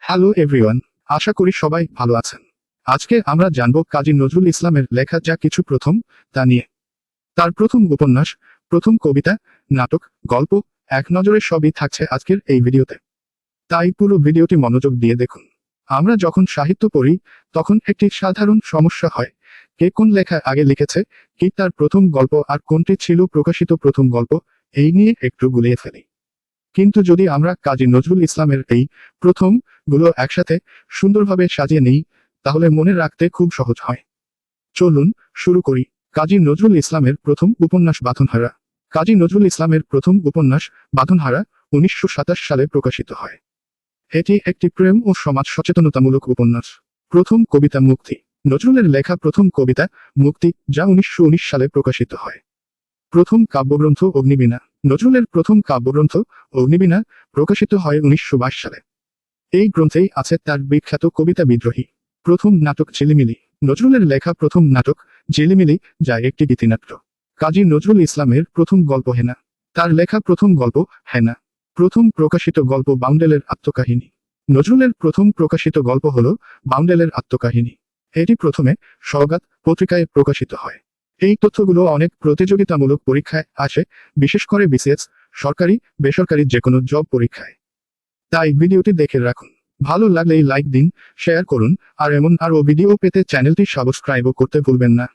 Hello everyone, আশা করি সবাই ভালো আছেন। আজকে আমরা জানব কাজী নজরুল ইসলামের লেখা যা কিছু প্রথম তা নিয়ে। তার প্রথম উপন্যাস, প্রথম কবিতা, নাটক, গল্প, এক নজরে সবই থাকছে আজকের এই ভিডিওতে। তাই পুরো ভিডিওটি মনোযোগ দিয়ে দেখুন। আমরা যখন সাহিত্য পড়ি তখন একটি সাধারণ সমস্যা হয়, কে কোন লেখা আগে লিখেছে, কি তার প্রথম গল্প আর কোনটি ছিল প্রকাশিত প্রথম গল্প, এই নিয়ে একটু গুলিয়ে ফেলি। কিন্তু যদি আমরা কাজী নজরুল ইসলামের এই প্রথম গুলো একসাথে সুন্দরভাবে সাজিয়ে নেই, তাহলে মনে রাখতে খুব সহজ হয়। চলুন শুরু করি। কাজী নজরুল ইসলামের প্রথম উপন্যাস বাঁধনহারা। কাজী নজরুল ইসলামের প্রথম উপন্যাস বাঁধনহারা 1927 সালে প্রকাশিত হয়। এটি একটি প্রেম ও সমাজ সচেতনতামূলক উপন্যাস। প্রথম কবিতা মুক্তি। নজরুলের লেখা প্রথম কবিতা মুক্তি, যা 1919 সালে প্রকাশিত হয়। প্রথম কাব্যগ্রন্থ অগ্নিবীণা। নজরুলের প্রথম কাব্যগ্রন্থ অগ্নিবীণা প্রকাশিত হয় 1922 সালে। এই গ্রন্থেই আছে তার বিখ্যাত কবিতা বিদ্রোহী। প্রথম নাটক ঝিলিমিলি। নজরুলের লেখা প্রথম নাটক ঝিলিমিলি, যা একটি গীতিনাট্য। কাজী নজরুল ইসলামের প্রথম গল্প হেনা। তার লেখা প্রথম গল্প হেনা। প্রথম প্রকাশিত গল্প বাউন্ডেলের আত্মকাহিনী। নজরুলের প্রথম প্রকাশিত গল্প হল বাউন্ডেলের আত্মকাহিনী। এটি প্রথমে সওগাত পত্রিকায় প্রকাশিত হয়। এই তথ্যগুলো অনেক প্রতিযোগিতামূলক পরীক্ষায় আসে, বিশেষ করে বিসিএস, সরকারি বেসরকারি যে কোনো জব পরীক্ষায়। তাই ভিডিওটি দেখে রাখুন। ভালো লাগলেই লাইক দিন, শেয়ার করুন, আর এমন আরও ভিডিও পেতে চ্যানেলটি সাবস্ক্রাইবও করতে ভুলবেন না।